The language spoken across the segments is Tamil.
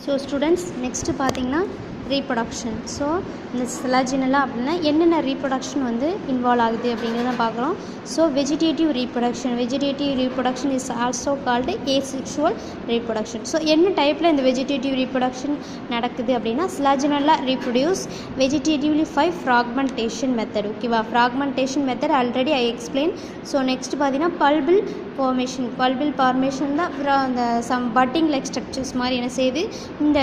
So students, next பார்த்தீங்கன்னா reproduction. So இந்த Selaginella அப்படின்னா என்னென்ன reproduction வந்து இன்வால்வ் ஆகுது அப்படிங்கிறத பார்க்குறோம். So vegetative reproduction is also called asexual reproduction. So என்ன டைப்பில் இந்த vegetative reproduction நடக்குது அப்படின்னா Selaginella reproduce vegetatively by fragmentation method. ஓகேவா, fragmentation method already I explained. So next பார்த்தீங்கன்னா bulbal formation தான் அந்த some budding like structures மாதிரி என்ன செய்யுது இந்த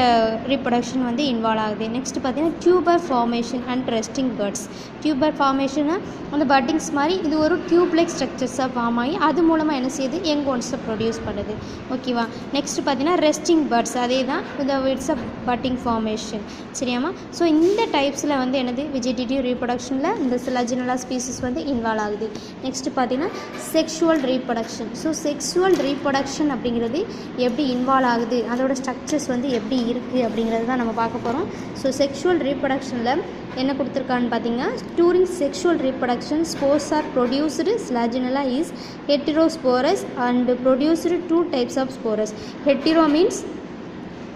reproduction வந்து இன்வால்வ் ஆகுது. நெக்ஸ்ட் பார்த்தீங்கன்னா tuber formation and resting buds. Tuber ஃபார்மேஷனை அந்த பட்டிங்ஸ் மாதிரி இது ஒரு டியூப் லைக் ஸ்ட்ரக்சர்ஸாக ஃபார்ம் ஆகி அது மூலமாக என்ன செய்யுது யங் ஒன்ஸை ப்ரொடியூஸ் பண்ணுது. ஓகேவா, நெக்ஸ்ட் பார்த்தீங்கன்னா ரெஸ்டிங் பேர்ட்ஸ், அதே தான் இந்த இட்ஸ் அ பட்டிங் ஃபார்மேஷன். சரியாமா? ஸோ இந்த டைப்ஸில் வந்து என்னது வெஜிடேட்டிவ் ரீப்ரொடக்ஷனில் இந்த Selaginella ஸ்பீசிஸ் வந்து இன்வால்வ் ஆகுது. நெக்ஸ்ட் பார்த்தீங்கன்னா sexual reproduction. So sexual reproduction அப்படிங்கிறது எப்படி இன்வால்வ் ஆகுது, அதோட ஸ்ட்ரக்சர்ஸ் வந்து எப்படி இருக்குது அப்படிங்கிறது தான் நம்ம பார்க்க போகிறோம். ஸோ செக்ஷுவல் ரீப்ரொடக்ஷனில் என்ன கொடுத்துருக்கான்னு பார்த்தீங்கன்னா, during sexual reproduction spores are produced. Selaginella is heterosporous and produced two types of spores. Hetero means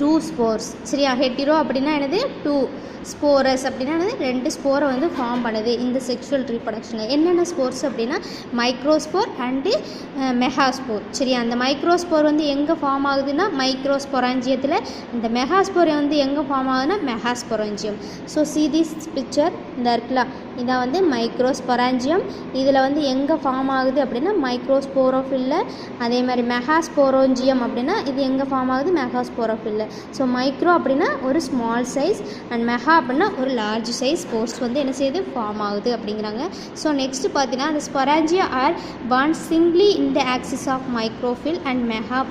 two spores. சரியா, ஹெட்டிரோ அப்படின்னா என்னது டூ, ஸ்போரஸ் அப்படின்னா ரெண்டு ஸ்போரை வந்து ஃபார்ம் பண்ணுது இந்த செக்ஷுவல் ரீப்ரொடக்ஷனில். என்னென்ன ஸ்போர்ஸ் அப்படின்னா மைக்ரோஸ்போர் அண்டு மெகாஸ்போர். சரியா, அந்த மைக்ரோஸ்போர் வந்து எங்கே ஃபார்ம் ஆகுதுன்னா மைக்ரோஸ்பொராஞ்சியத்தில், இந்த மெகாஸ்போரை வந்து எங்கே ஃபார்ம் ஆகுதுன்னா megasporangium. So see this picture இந்த இருக்கலாம், இதான் வந்து மைக்ரோஸ்பொராஞ்சியம். இதில் வந்து எங்கே ஃபார்ம் ஆகுது அப்படின்னா மைக்ரோஸ்போரோஃபில்ல. அதே மாதிரி மெகாஸ்போரோஞ்சியம் அப்படின்னா இது எங்கே ஃபார்ம் ஆகுது மெகாஸ்போரோஃபில்ல. ஸோ மைக்ரோ அப்படின்னா ஒரு ஸ்மால் சைஸ் அண்ட் மெகா அப்படின்னா ஒரு லார்ஜ் சைஸ் ஸ்போர்ஸ் வந்து என்ன செய்யுது ஃபார்ம் ஆகுது அப்படிங்கிறாங்க. ஸோ நெக்ஸ்ட் பார்த்தீங்கன்னா அந்த ஸ்பொராஞ்சியா ஆர் பாண்ட் singly in the axis of microphyll and mega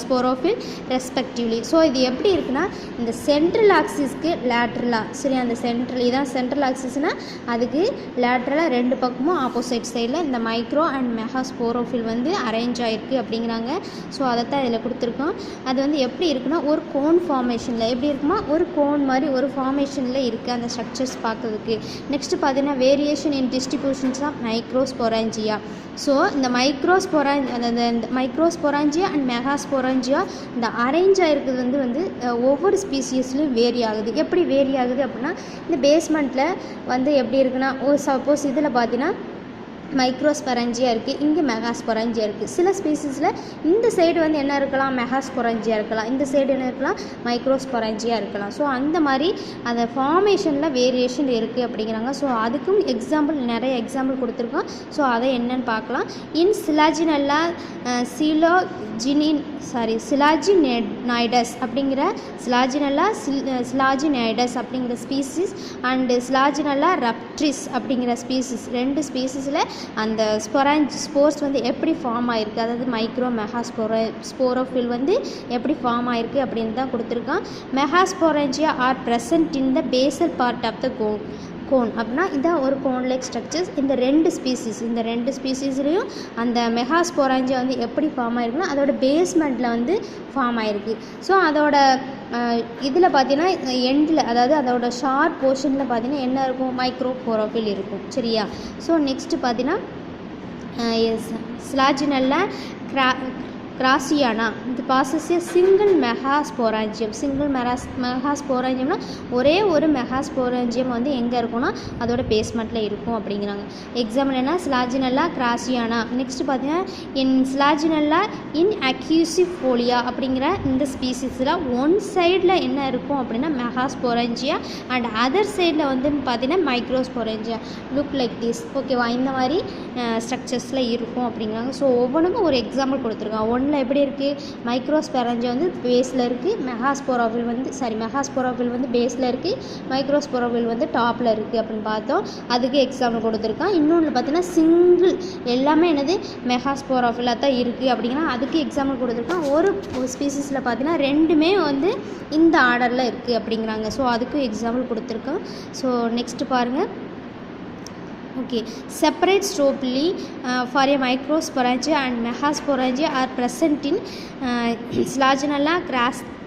sporophyll respectively. So இது எப்படி இருக்குன்னா இந்த சென்ட்ரல் ஆக்சிஸ்க்கு லேட்ரலாக, சரி அந்த சென்ட்ரல் இதான் சென்ட்ரல் ஆக்சிஸ்னால் அதுக்கு லேட்ரலாக ரெண்டு பக்கமும் ஆப்போசிட் சைடில் இந்த மைக்ரோ அண்ட் மெகா ஸ்போரோஃபில் வந்து அரேஞ்ச் ஆகிருக்கு அப்படிங்கிறாங்க. ஸோ அதைத்தான் இதில் கொடுத்துருக்கோம். அது வந்து எப்படி இருக்குன்னா ஒரு கோன் ஃபார்மேஷனில் எப்படி இருக்குமா, ஒரு கோன் மாதிரி ஒரு ஃபார்மேஷனில் இருக்குது அந்த ஸ்ட்ரக்சர்ஸ் பார்க்கறதுக்கு. நெக்ஸ்ட்டு பார்த்தீங்கன்னா variation in distributions of microsporangia. So இந்த மைக்ரோஸ்பொராஞ்சியா அண்ட் மெகாஸ்பொராஞ்சியா இந்த அரேஞ்ச் ஆகிருக்கிறது வந்து ஒவ்வொரு ஸ்பீசியஸ்லையும் வேரி ஆகுது. எப்படி வேரி ஆகுது அப்படின்னா இந்த பேஸ்மெண்ட்டில் வந்து எப்படி இருக்குன்னா, சப்போஸ் இதில் பார்த்தீங்கன்னா மைக்ரோஸ்பொராஞ்சியா இருக்குது, இங்கே மெகாஸ்பொராஞ்சியா இருக்குது. சில ஸ்பீசிஸில் இந்த சைடு வந்து என்ன இருக்கலாம் மெகாஸ்பொராஞ்சியா இருக்கலாம், இந்த சைடு என்ன இருக்கலாம் மைக்ரோஸ்பொராஞ்சியா இருக்கலாம். ஸோ அந்த மாதிரி அந்த ஃபார்மேஷனில் வேரியேஷன் இருக்குது அப்படிங்கிறாங்க. ஸோ அதுக்கும் எக்ஸாம்பிள் நிறைய எக்ஸாம்பிள் கொடுத்துருக்கோம். ஸோ அதை என்னன்னு பார்க்கலாம். இன் Selaginella Selaginidus அப்படிங்கிற Selaginidus அப்படிங்கிற ஸ்பீசிஸ் அண்டு Selaginella ruptris அப்படிங்கிற ஸ்பீசிஸ், ரெண்டு ஸ்பீசிஸில் அந்த ஸ்போர்ஸ் வந்து எப்படி ஃபார்ம் ஆகிருக்கு, அதாவது மைக்ரோ ஸ்போரோஃபில் வந்து எப்படி ஃபார்ம் ஆகிருக்கு அப்படின்னு தான் கொடுத்துருக்கான். Megasporangia are present in the basal part of the cone அப்படின்னா இதான் ஒரு கோன் லைக் ஸ்ட்ரக்சர்ஸ். இந்த ரெண்டு ஸ்பீசிஸ்லேயும் அந்த மெகாஸ்பொராஞ்சியா வந்து எப்படி ஃபார்ம் ஆகிருக்குன்னா அதோட பேஸ்மெண்ட்டில் வந்து ஃபார்ம் ஆகிருக்கு. ஸோ அதோட இதில் பார்த்தீங்கன்னா எண்டில், அதாவது அதோட ஷார்ப் போர்ஷனில் பார்த்தீங்கன்னா என்ன இருக்கும் மைக்ரோஸ்போரோஃபில் இருக்கும். சரியா, ஸோ நெக்ஸ்ட்டு பார்த்தீங்கன்னா Selaginella கிராசியானா இது பாசஸ் சிங்கிள் மெகாஸ்பொராஞ்சியம். மெகாஸ்பொராஞ்சியம்னா ஒரே ஒரு மெகாஸ்பொராஞ்சியம் வந்து எங்கே இருக்கும்னா அதோட பேஸ்மெண்ட்டில் இருக்கும் அப்படிங்கிறாங்க. எக்ஸாம்பிள் என்ன Selaginella கிராசியானா. நெக்ஸ்ட் பார்த்தீங்கன்னா Selaginella இன் அக்யூசிஃபோலியா அப்படிங்கிற இந்த ஸ்பீசிஸில் ஒன் சைடில் என்ன இருக்கும் அப்படின்னா மெகாஸ்பொராஞ்சியா அண்ட் அதர் சைடில் வந்து பார்த்தீங்கன்னா மைக்ரோஸ்பொராஞ்சியா லுக் லைக் திஸ். ஓகேவா, இந்த மாதிரி ஸ்ட்ரக்சர்ஸில் இருக்கும் அப்படிங்கிறாங்க. ஸோ ஒவ்வொன்றுக்கும் ஒரு எக்ஸாம்பிள் கொடுத்துருக்காங்க. ஒன்றில் எப்படி இருக்குது மைக்ரோஸ்பொராஞ்சியா வந்து பேஸில் இருக்குது, மெகாஸ்பொரோஃபில் வந்து பேஸில் இருக்குது, மைக்ரோஸ்பொரோஃபில் வந்து டாப்பில் இருக்குது அப்படின்னு பார்த்தோம். அதுக்கு எக்ஸாம்பிள் கொடுத்துருக்கான். இன்னொன்று பார்த்தீங்கன்னா சிங்கிள் எல்லாமே என்னது மெகாஸ்பொரோஃபிலாக தான் இருக்குது அப்படிங்கன்னா அதுக்கு எக்ஸாம்பிள் கொடுத்துருக்கான். ஒரு ஸ்பீசிஸில் பார்த்தீங்கன்னா ரெண்டுமே வந்து இந்த ஆர்டரில் இருக்குது அப்படிங்கிறாங்க. ஸோ அதுக்கும் எக்ஸாம்பிள் கொடுத்துருக்கான். ஸோ நெக்ஸ்ட்டு பாருங்கள். Okay, separate stropely for a microsporangia and megasporangia are present in Selaginella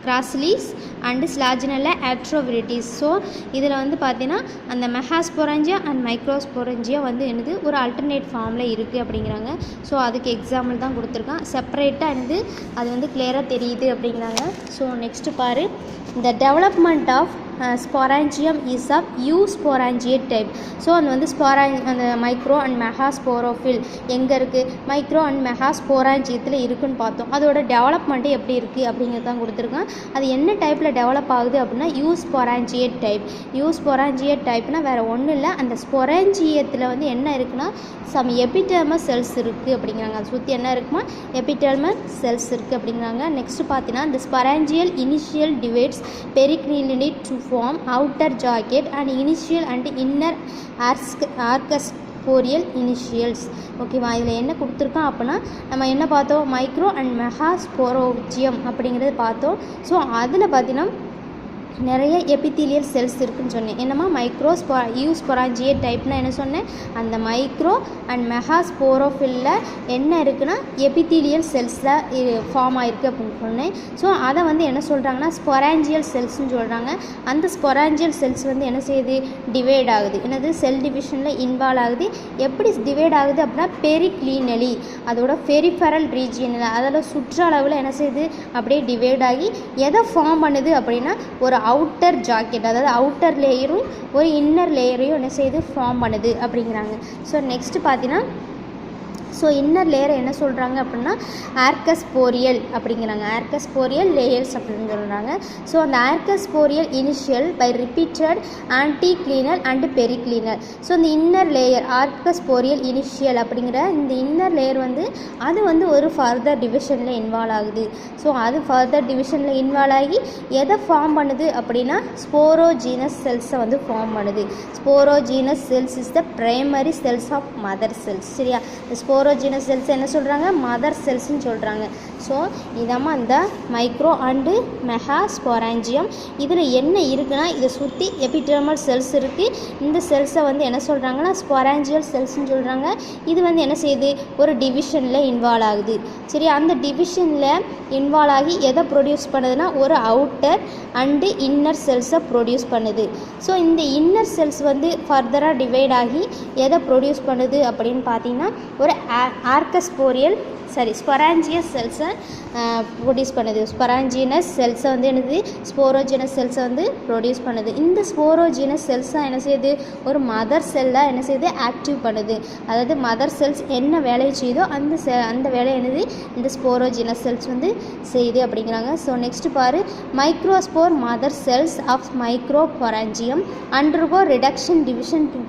gracilis and Selaginella atroviridis. So இதில் வந்து பார்த்தீங்கன்னா அந்த மெகாஸ்போரஞ்சியா அண்ட் மைக்ரோஸ்போரஞ்சியா வந்து என்னது ஒரு அல்டர்னேட் ஃபார்மில் இருக்குது அப்படிங்கிறாங்க. ஸோ அதுக்கு எக்ஸாம்பிள் தான் கொடுத்துருக்கான். செப்பரேட்டாக இருந்து அது வந்து கிளியராக தெரியுது அப்படிங்கிறாங்க. ஸோ நெக்ஸ்ட்டு பாரு, the development of sporangium is of eusporangiate type. So அது வந்து அந்த மைக்ரோ அண்ட் மெகாஸ்போரோஃபில் எங்கே இருக்குது, மைக்ரோ அண்ட் மெகாஸ்போராஞ்சியத்தில் இருக்குதுன்னு பார்த்தோம். அதோட டெவலப்மெண்ட்டு எப்படி இருக்குது அப்படிங்கிறது தான் கொடுத்துருக்கான். அது என்ன டைப்பில் டெவலப் ஆகுது அப்படின்னா யூஸ்போராஞ்சியேட் டைப். யூஸ்போராஞ்சியேட் டைப்னால் வேறு ஒன்றும் இல்லை, அந்த ஸ்பொராஞ்சியத்தில் வந்து என்ன இருக்குன்னா சம் எபிடெர்மல் செல்ஸ் இருக்குது அப்படிங்கிறாங்க. அதை சுற்றி என்ன இருக்குமா, எபிடெர்மல் செல்ஸ் இருக்குது அப்படிங்கிறாங்க. நெக்ஸ்ட் பார்த்தீங்கன்னா இந்த sporangial initial divides periclinal to form outer jacket and initial and inner arcusporial initials. ஓகேவா, இதில் என்ன கொடுத்துருக்கான் அப்படின்னா நம்ம என்ன பார்த்தோம், மைக்ரோ அண்ட் மெகாஸ்போரோஜியம் அப்படிங்கிறது பார்த்தோம். ஸோ அதில் பார்த்தீங்கன்னா நிறைய எபித்தீலியல் செல்ஸ் இருக்குதுன்னு சொன்னேன். என்னம்மா யூஸ்பொராஞ்சியேட் டைப்னா என்ன சொன்னேன், அந்த மைக்ரோ அண்ட் மெகாஸ்போரோஃபில்ல என்ன இருக்குன்னா எபித்தீலியல் செல்ஸில் ஃபார்ம் ஆகிருக்கு அப்படின்னு சொன்னேன். ஸோ அதை வந்து என்ன சொல்கிறாங்கன்னா ஸ்பொராஞ்சியல் செல்ஸ்ன்னு சொல்கிறாங்க. அந்த ஸ்பொராஞ்சியல் செல்ஸ் வந்து என்ன செய்யுது, டிவைட் ஆகுது. என்னது, செல் டிவிஷனில் இன்வால்வ் ஆகுது. எப்படி டிவைட் ஆகுது அப்படின்னா பெரிக்ளீனலி, அதோட பெரிஃபரல் ரீஜியனில், அதோட சுற்றளவில் என்ன செய்யுது அப்படியே டிவைட் ஆகி எதை ஃபார்ம் பண்ணுது அப்படின்னா ஒரு அவுட்டர் ஜாக்கெட், அதாவது அவுட்டர் லேயரும் ஒரு இன்னர் லேயரையும் என்ன செய்யுது ஃபார்ம் பண்ணுது அப்படிங்கிறாங்க. ஸோ நெக்ஸ்ட்டு பார்த்தீங்கன்னா ஸோ இன்னர் லேயரை என்ன சொல்கிறாங்க அப்படின்னா ஆர்கஸ்போரியல் அப்படிங்கிறாங்க. ஆர்கஸ்போரியல் லேயர்ஸ் அப்படின்னு சொல்கிறாங்க. ஸோ அந்த archesporial initial by repeated anticlinal and periclinal. So இந்த இன்னர் லேயர் ஆர்கஸ்போரியல் இனிஷியல் அப்படிங்கிற இந்த இன்னர் லேயர் வந்து அது வந்து ஒரு ஃபர்தர் டிவிஷனில் இன்வால்வ் ஆகுது. ஸோ அது ஃபர்தர் டிவிஷனில் இன்வால்வ் ஆகி எதை ஃபார்ம் பண்ணுது அப்படின்னா ஸ்போரோஜீனஸ் செல்ஸை வந்து ஃபார்ம் பண்ணுது. Sporogenous cells is the primary cells of mother cells. சரியா, ஸ்போரோஜீனஸ் செல்ஸ் என்ன சொல்கிறாங்க, மதர் செல்ஸ்ன்னு சொல்கிறாங்க. ஸோ இதாம்மா இந்த மைக்ரோ அண்டு மெகாஸ்போராஞ்சியம். இதில் என்ன இருக்குன்னா இதை சுற்றி எபிடெர்மல் செல்ஸ் இருக்குது. இந்த செல்ஸை வந்து என்ன சொல்கிறாங்கன்னா ஸ்பொராஞ்சியல் செல்ஸ்ன்னு சொல்கிறாங்க. இது வந்து என்ன செய்யுது, ஒரு டிவிஷனில் இன்வால்வ் ஆகுது. சரி, அந்த டிவிஷனில் இன்வால்வ் ஆகி எதை ப்ரொடியூஸ் பண்ணுதுன்னா ஒரு அவுட்டர் அண்டு இன்னர் செல்ஸை ப்ரொடியூஸ் பண்ணுது. ஸோ இந்த இன்னர் செல்ஸ் வந்து ஃபர்தராக டிவைட் ஆகி எதை ப்ரொடியூஸ் பண்ணுது அப்படின்னு பார்த்தீங்கன்னா ஒரு ஸ்பொராஞ்சியஸ் செல்ஸை ப்ரொடியூஸ் பண்ணுது. ஸ்பொராஞ்சினஸ் செல்ஸை வந்து என்னது ஸ்போரோஜினஸ் செல்ஸை வந்து ப்ரொடியூஸ் பண்ணுது. இந்த ஸ்போரோஜினஸ் செல்ஸை என்ன செய்யுது, ஒரு மதர் செல்லாக என்ன செய்யுது ஆக்டிவ் பண்ணுது. அதாவது மதர் செல்ஸ் என்ன வேலையை செய்யுதோ அந்த வேலை என்னது இந்த ஸ்போரோஜினஸ் செல்ஸ் வந்து செய்யுது அப்படிங்கிறாங்க. ஸோ நெக்ஸ்ட் பாரு, microspore mother cells of microsporangium undergo reduction division to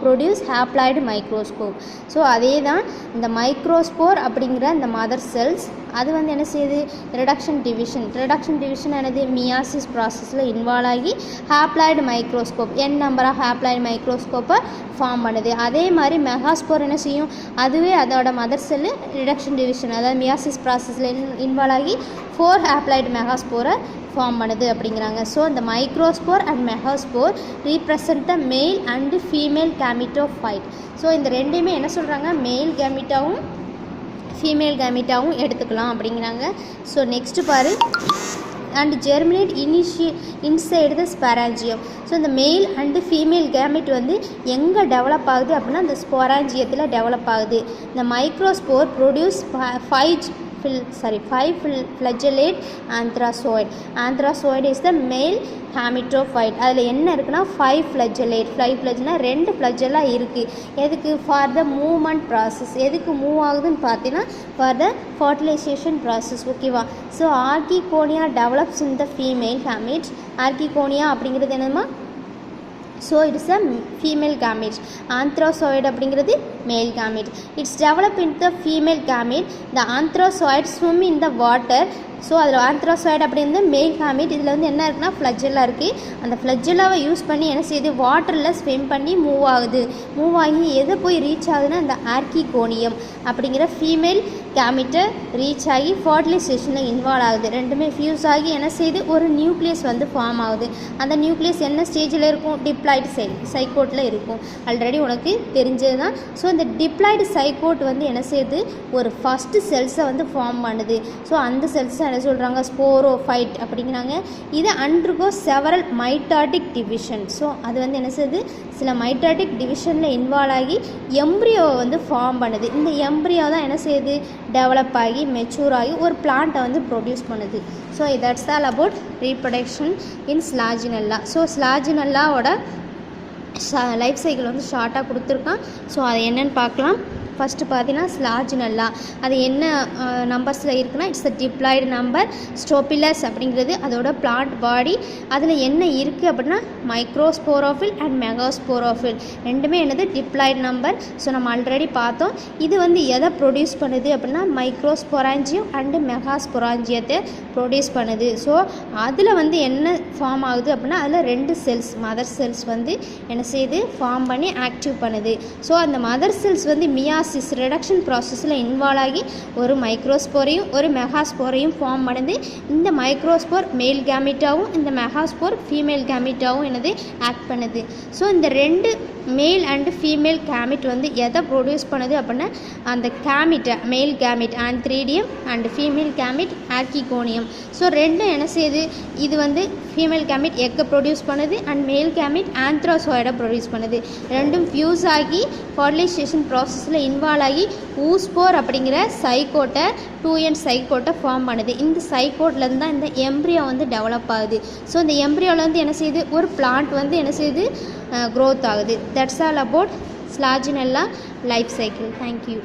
produce haploid microscope. So அதே தான் இந்த மைக்ரோஸ்போர் அப்படிங்கிற இந்த மதர் செல்ஸ் அது வந்து என்ன செய்யுது, ரிடக்ஷன் டிவிஷன் என்னது மியாசிஸ் ப்ராசஸில் இன்வால்வ் ஆகி haploid microscope number of haploid மைக்ரோஸ்கோப்பை ஃபார்ம் பண்ணுது. அதே மாதிரி மெகாஸ்போர் என்ன செய்யும், அதுவே அதோட மதர் செல்லு ரிடக்ஷன் டிவிஷன் அதாவது மியாசிஸ் ப்ராசஸில் இன்வால்வ் ஆகி 4 ஹாப்ளாய்டு மெகாஸ்போரை ஃபார்ம் பண்ணுது அப்படிங்கிறாங்க. ஸோ இந்த microspore and megaspore represent the male and female gametophyte. So இந்த ரெண்டையுமே என்ன சொல்கிறாங்க, மேல் கேமிட்டாவும் ஃபீமேல் கேமிட்டாவும் எடுத்துக்கலாம் அப்படிங்கிறாங்க. ஸோ நெக்ஸ்ட்டு பாரு, and germinate inside the sporangium. So இந்த மேல் அண்டு ஃபீமேல் கேமிட் வந்து எங்கே டெவலப் ஆகுது அப்படின்னா இந்த ஸ்பொராஞ்சியத்தில் டெவலப் ஆகுது. இந்த microspore produce 5 flagellate anthracoid. Anthracoid is the male gametophyte. அதில் என்ன இருக்குன்னா 5 flagellate. 5 flagella 2 flagella இருக்குது. எதுக்கு, ஃபார் த மூவ்மெண்ட் ப்ராசஸ். எதுக்கு மூவ் ஆகுதுன்னு பார்த்தீங்கன்னா ஃபார் த fertilization process. ஓகேவா. So archegonia develops in the female gamete. Archegonia அப்படிங்கிறது என்னதுமா, so it's a female gamete. Antherozoid அப்படிங்கிறது male gamete. It's develop in the female gamete. The antherozoid swim in the water. So அதில் ஆந்த்ரோசாய்டு அப்படிங்கிறது மேல் gamete. இதில் வந்து என்ன இருக்குன்னா ஃப்ளஜெல்லா இருக்குது. அந்த ஃப்ளஜெல்லாவை யூஸ் பண்ணி என்ன செய்யுது, வாட்டரில் ஸ்விம் பண்ணி மூவ் ஆகுது. மூவ் ஆகி எதை போய் ரீச் ஆகுதுன்னா அந்த ஆர்கிகோனியம் அப்படிங்கிற ஃபீமேல் கேமிட்டை ரீச் ஆகி ஃபர்டிலைசேஷனில் இன்வால்வ் ஆகுது. ரெண்டுமே ஃபியூஸ் ஆகி என்ன செய்யுது, ஒரு நியூக்ளியஸ் வந்து ஃபார்ம் ஆகுது. அந்த நியூக்ளியஸ் என்ன ஸ்டேஜில் இருக்கும், டிப்ளாய்டு சைக்கோட்டில் இருக்கும். ஆல்ரெடி உனக்கு தெரிஞ்சது தான். ஸோ இந்த டிப்ளாய்டு சைக்கோட் வந்து என்ன செய்யுது, ஒரு ஃபஸ்ட்டு செல்ஸை வந்து ஃபார்ம் பண்ணுது. ஸோ அந்த செல்ஸை என்ன சொல்கிறாங்க, ஸ்போரோஃபைட் அப்படிங்கிறாங்க. இது undergo several mitotic division. So அது வந்து என்ன செய்யுது, சில மைட்டாட்டிக் டிவிஷனில் இன்வால்வ் ஆகி எம்ப்ரியோவை வந்து ஃபார்ம் பண்ணுது. இந்த எம்ப்ரியோ தான் என்ன செய்யுது, டெவலப் ஆகி மெச்சூர் ஆகி ஒரு பிளான்ட்டை வந்து ப்ரொடியூஸ் பண்ணுது. So that's all about reproduction in Selaginella. So ஸ்லாஜினெல்லாவோட லைஃப் சைக்கிள் வந்து ஷார்ட்டாக கொடுத்துருக்கான். ஸோ அது என்னென்னு பார்க்கலாம். ஃபஸ்ட்டு பார்த்தீங்கன்னா ஸ்லாஜினெல்லா அது என்ன நம்பர்ஸில் இருக்குன்னா, இட்ஸ் அ டிப்ளாய்டு நம்பர். ஸ்டோபிலஸ் அப்படிங்கிறது அதோட பிளான்ட் பாடி. அதில் என்ன இருக்குது அப்படின்னா மைக்ரோஸ்போரோஃபில் அண்ட் மெகாஸ்போரோஃபில் ரெண்டுமே என்னது டிப்ளாய்டு நம்பர். ஸோ நம்ம ஆல்ரெடி பார்த்தோம். இது வந்து எதை ப்ரொடியூஸ் பண்ணுது அப்படின்னா மைக்ரோஸ்பொராஞ்சியம் அண்டு மெகாஸ்பொராஞ்சியத்தை ப்ரொடியூஸ் பண்ணுது. ஸோ அதில் வந்து என்ன ஃபார்ம் ஆகுது அப்படின்னா அதில் 2 செல்ஸ் மதர் செல்ஸ் வந்து என்ன செய்யுது, ஃபார்ம் பண்ணி ஆக்டிவ் பண்ணுது. ஸோ அந்த மதர் செல்ஸ் வந்து மியாசிஸ் ரிடக்ஷன் ப்ராசஸில் இன்வால்வ் ஆகி ஒரு மைக்ரோஸ்போரையும் ஒரு மெகாஸ்போரையும் ஃபார்ம் பண்ணுது. இந்த மைக்ரோஸ்போர் மேல் கேமிட்டாகவும் இந்த மெகாஸ்போர் ஃபீமேல் கேமிட்டாகவும் என்னது ஆக்ட் பண்ணுது. ஸோ இந்த 2 மேல் அண்டு ஃபீமேல் கேமிட் வந்து எதை ப்ரொடியூஸ் பண்ணுது அப்படின்னா அந்த கேமிட்டை, male gamete antheridium and female gamete archegonium. So ரெண்டும் என்ன செய்யுது, இது வந்து ஃபீமேல் கேமிட் எக்கை ப்ரொடியூஸ் பண்ணுது அண்ட் மேல் கேமிட் ஆந்த்ரோசாய்டை ப்ரொடியூஸ் பண்ணுது. ரெண்டும் ஃபியூஸ் ஆகி ஃபர்டிலைசேஷன் ப்ராசஸில் இன்வால்வ் ஆகி ஊஸ்போர் அப்படிங்கிற சைக்கோட்டை 2n சைக்கோட்டை ஃபார்ம் பண்ணுது. இந்த சைக்கோட்லேருந்து தான் இந்த எம்ப்ரியோ வந்து டெவலப் ஆகுது. ஸோ இந்த எம்ப்ரியோவில் வந்து என்ன செய்யுது, ஒரு பிளான்ட் வந்து என்ன செய்யுது, growth ஆகுது. That's all about Slaginella life cycle. Thank you.